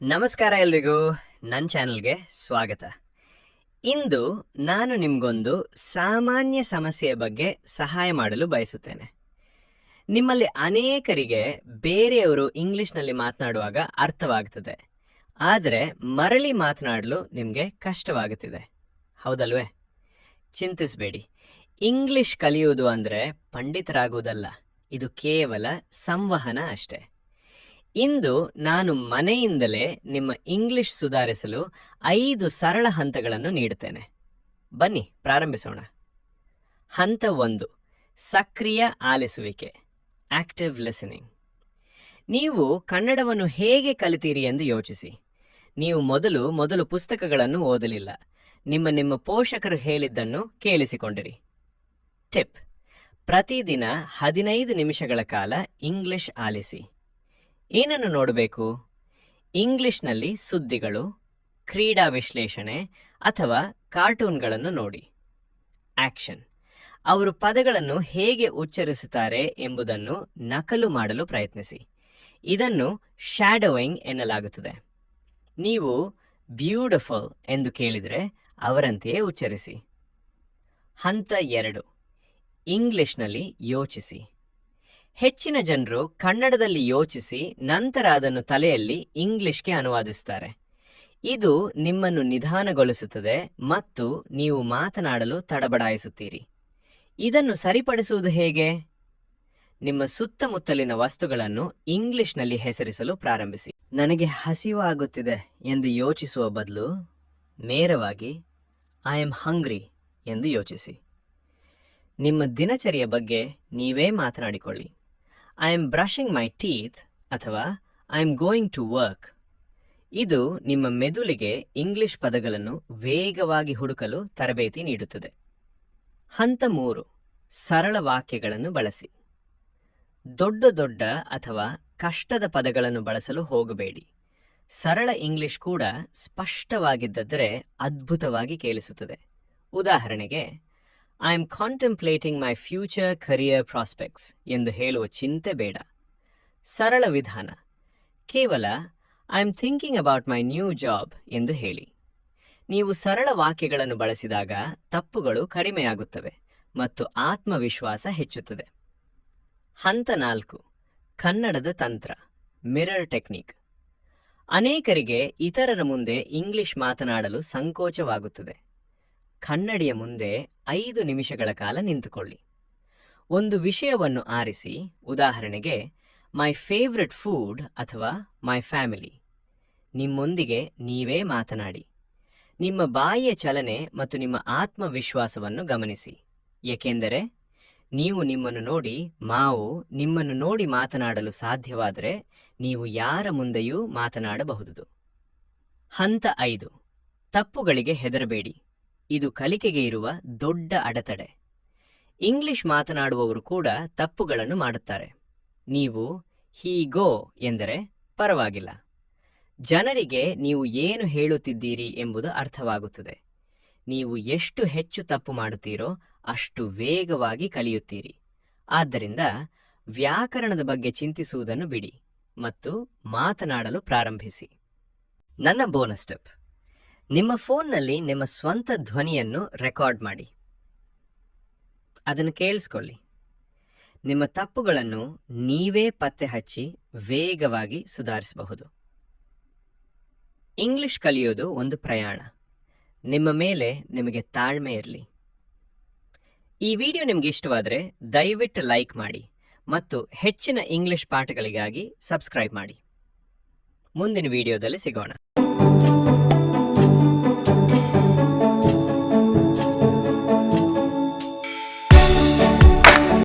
ನಮಸ್ಕಾರ ಎಲ್ರಿಗೂ, ನನ್ನ ಚಾನಲ್ಗೆ ಸ್ವಾಗತ. ಇಂದು ನಾನು ನಿಮಗೊಂದು ಸಾಮಾನ್ಯ ಸಮಸ್ಯೆಯ ಬಗ್ಗೆ ಸಹಾಯ ಮಾಡಲು ಬಯಸುತ್ತೇನೆ. ನಿಮ್ಮಲ್ಲಿ ಅನೇಕರಿಗೆ ಬೇರೆಯವರು ಇಂಗ್ಲಿಷ್ನಲ್ಲಿ ಮಾತನಾಡುವಾಗ ಅರ್ಥವಾಗುತ್ತದೆ, ಆದರೆ ಮರಳಿ ಮಾತನಾಡಲು ನಿಮಗೆ ಕಷ್ಟವಾಗುತ್ತಿದೆ, ಹೌದಲ್ವೇ? ಚಿಂತಿಸಬೇಡಿ. ಇಂಗ್ಲಿಷ್ ಕಲಿಯುವುದು ಅಂದರೆ ಪಂಡಿತರಾಗುವುದಲ್ಲ, ಇದು ಕೇವಲ ಸಂವಹನ ಅಷ್ಟೇ. ಇಂದು ನಾನು ಮನೆಯಿಂದಲೇ ನಿಮ್ಮ ಇಂಗ್ಲಿಷ್ ಸುಧಾರಿಸಲು 5 ಸರಳ ಹಂತಗಳನ್ನು ನೀಡುತ್ತೇನೆ. ಬನ್ನಿ ಪ್ರಾರಂಭಿಸೋಣ. ಹಂತ 1, ಸಕ್ರಿಯ ಆಲಿಸುವಿಕೆ, ಆಕ್ಟಿವ್ ಲಿಸನಿಂಗ್. ನೀವು ಕನ್ನಡವನ್ನು ಹೇಗೆ ಕಲಿತೀರಿ ಎಂದು ಯೋಚಿಸಿ. ನೀವು ಮೊದಲು ಪುಸ್ತಕಗಳನ್ನು ಓದಲಿಲ್ಲ, ನಿಮ್ಮ ಪೋಷಕರು ಹೇಳಿದ್ದನ್ನು ಕೇಳಿಸಿಕೊಂಡಿರಿ. ಟಿಪ್: ಪ್ರತಿದಿನ 15 ನಿಮಿಷಗಳ ಕಾಲ ಇಂಗ್ಲಿಷ್ ಆಲಿಸಿ. ಏನನ್ನು ನೋಡಬೇಕು? ಇಂಗ್ಲಿಷ್ನಲ್ಲಿ ಸುದ್ದಿಗಳು, ಕ್ರೀಡಾ ವಿಶ್ಲೇಷಣೆ ಅಥವಾ ಕಾರ್ಟೂನ್ಗಳನ್ನು ನೋಡಿ. ಆಕ್ಷನ್: ಅವರು ಪದಗಳನ್ನು ಹೇಗೆ ಉಚ್ಚರಿಸುತ್ತಾರೆ ಎಂಬುದನ್ನು ನಕಲು ಮಾಡಲು ಪ್ರಯತ್ನಿಸಿ. ಇದನ್ನು ಶ್ಯಾಡೋಯಿಂಗ್ ಎನ್ನಲಾಗುತ್ತದೆ. ನೀವು ಬ್ಯೂಟಿಫುಲ್ ಎಂದು ಕೇಳಿದರೆ ಅವರಂತೆಯೇ ಉಚ್ಚರಿಸಿ. ಹಂತ 2, ಇಂಗ್ಲಿಷ್ನಲ್ಲಿ ಯೋಚಿಸಿ. ಹೆಚ್ಚಿನ ಜನರು ಕನ್ನಡದಲ್ಲಿ ಯೋಚಿಸಿ ನಂತರ ಅದನ್ನು ತಲೆಯಲ್ಲಿ ಇಂಗ್ಲಿಷ್ಗೆ ಅನುವಾದಿಸುತ್ತಾರೆ. ಇದು ನಿಮ್ಮನ್ನು ನಿಧಾನಗೊಳಿಸುತ್ತದೆ ಮತ್ತು ನೀವು ಮಾತನಾಡಲು ತಡಬಡಾಯಿಸುತ್ತೀರಿ. ಇದನ್ನು ಸರಿಪಡಿಸುವುದು ಹೇಗೆ? ನಿಮ್ಮ ಸುತ್ತಮುತ್ತಲಿನ ವಸ್ತುಗಳನ್ನು ಇಂಗ್ಲಿಷ್ನಲ್ಲಿ ಹೆಸರಿಸಲು ಪ್ರಾರಂಭಿಸಿ. ನನಗೆ ಹಸಿವಾಗುತ್ತಿದೆ ಎಂದು ಯೋಚಿಸುವ ಬದಲು ನೇರವಾಗಿ ಐ ಆಮ್ ಹಂಗ್ರಿ ಎಂದು ಯೋಚಿಸಿ. ನಿಮ್ಮ ದಿನಚರಿಯ ಬಗ್ಗೆ ನೀವೇ ಮಾತನಾಡಿಕೊಳ್ಳಿ. I am brushing my teeth ಅಥವಾ I am going to work. ಇದು ನಿಮ್ಮ ಮೆದುಳಿಗೆ ಇಂಗ್ಲಿಷ್ ಪದಗಳನ್ನು ವೇಗವಾಗಿ ಹುಡುಕಲು ತರಬೇತಿ ನೀಡುತ್ತದೆ. ಹಂತ 3, ಸರಳ ವಾಕ್ಯಗಳನ್ನು ಬಳಸಿ. ದೊಡ್ಡ ಅಥವಾ ಕಷ್ಟದ ಪದಗಳನ್ನು ಬಳಸಲು ಹೋಗಬೇಡಿ. ಸರಳ ಇಂಗ್ಲಿಷ್ ಕೂಡ ಸ್ಪಷ್ಟವಾಗಿದ್ದರೆ ಅದ್ಭುತವಾಗಿ ಕೇಳಿಸುತ್ತದೆ. ಉದಾಹರಣೆಗೆ, I am contemplating my future career prospects ಎಂದು ಹೇಳುವ ಚಿಂತೆ ಬೇಡ. ಸರಳ ವಿಧಾನ: ಕೇವಲ I am thinking about my new job ಎಂದು ಹೇಳಿ. ನೀವು ಸರಳ ವಾಕ್ಯಗಳನ್ನು ಬಳಸಿದಾಗ ತಪ್ಪುಗಳು ಕಡಿಮೆಯಾಗುತ್ತವೆ ಮತ್ತು ಆತ್ಮವಿಶ್ವಾಸ ಹೆಚ್ಚುತ್ತದೆ. ಹಂತ 4, ಕನ್ನಡದ ತಂತ್ರ, ಮಿರರ್ ಟೆಕ್ನಿಕ್. ಅನೇಕರಿಗೆ ಇತರರ ಮುಂದೆ ಇಂಗ್ಲಿಷ್ ಮಾತನಾಡಲು ಸಂಕೋಚವಾಗುತ್ತದೆ. ಕನ್ನಡಿಯ ಮುಂದೆ 5 ನಿಮಿಷಗಳ ಕಾಲ ನಿಂತುಕೊಳ್ಳಿ. ಒಂದು ವಿಷಯವನ್ನು ಆರಿಸಿ, ಉದಾಹರಣೆಗೆ ಮೈ ಫೇವ್ರೆಟ್ ಫುಡ್ ಅಥವಾ ಮೈ ಫ್ಯಾಮಿಲಿ. ನಿಮ್ಮೊಂದಿಗೆ ನೀವೇ ಮಾತನಾಡಿ. ನಿಮ್ಮ ಬಾಯಿಯ ಚಲನೆ ಮತ್ತು ನಿಮ್ಮ ಆತ್ಮವಿಶ್ವಾಸವನ್ನು ಗಮನಿಸಿ, ಏಕೆಂದರೆ ನೀವು ನಿಮ್ಮನ್ನು ನೋಡಿ ಮಾತನಾಡಲು ಸಾಧ್ಯವಾದರೆ ನೀವು ಯಾರ ಮುಂದೆಯೂ ಮಾತನಾಡಬಹುದು. ಹಂತ 5, ತಪ್ಪುಗಳಿಗೆ ಹೆದರಬೇಡಿ. ಇದು ಕಲಿಕೆಗೆ ಇರುವ ದೊಡ್ಡ ಅಡೆತಡೆ. ಇಂಗ್ಲಿಷ್ ಮಾತನಾಡುವವರು ಕೂಡ ತಪ್ಪುಗಳನ್ನು ಮಾಡುತ್ತಾರೆ. ನೀವು ಹೀಗೋ ಎಂದರೆ ಪರವಾಗಿಲ್ಲ. ಜನರಿಗೆ ನೀವು ಏನು ಹೇಳುತ್ತಿದ್ದೀರಿ ಎಂಬುದು ಅರ್ಥವಾಗುತ್ತದೆ. ನೀವು ಎಷ್ಟು ಹೆಚ್ಚು ತಪ್ಪು ಮಾಡುತ್ತೀರೋ ಅಷ್ಟು ವೇಗವಾಗಿ ಕಲಿಯುತ್ತೀರಿ. ಆದ್ದರಿಂದ ವ್ಯಾಕರಣದ ಬಗ್ಗೆ ಚಿಂತಿಸುವುದನ್ನು ಬಿಡಿ ಮತ್ತು ಮಾತನಾಡಲು ಪ್ರಾರಂಭಿಸಿ. ನನ್ನ ಬೋನಸ್ ಟಿಪ್: ನಿಮ್ಮ ಫೋನ್ನಲ್ಲಿ ನಿಮ್ಮ ಸ್ವಂತ ಧ್ವನಿಯನ್ನು ರೆಕಾರ್ಡ್ ಮಾಡಿ. ಅದನ್ನು ಕೇಳಿಸ್ಕೊಳ್ಳಿ. ನಿಮ್ಮ ತಪ್ಪುಗಳನ್ನು ನೀವೇ ಪತ್ತೆ ಹಚ್ಚಿ ವೇಗವಾಗಿ ಸುಧಾರಿಸಬಹುದು. ಇಂಗ್ಲಿಷ್ ಕಲಿಯೋದು ಒಂದು ಪ್ರಯಾಣ. ನಿಮ್ಮ ಮೇಲೆ ನಿಮಗೆ ತಾಳ್ಮೆ ಇರಲಿ. ಈ ವಿಡಿಯೋ ನಿಮಗೆ ಇಷ್ಟವಾದರೆ ದಯವಿಟ್ಟು ಲೈಕ್ ಮಾಡಿ ಮತ್ತು ಹೆಚ್ಚಿನ ಇಂಗ್ಲಿಷ್ ಪಾಠಗಳಿಗಾಗಿ ಸಬ್ಸ್ಕ್ರೈಬ್ ಮಾಡಿ. ಮುಂದಿನ ವಿಡಿಯೋದಲ್ಲಿ ಸಿಗೋಣ.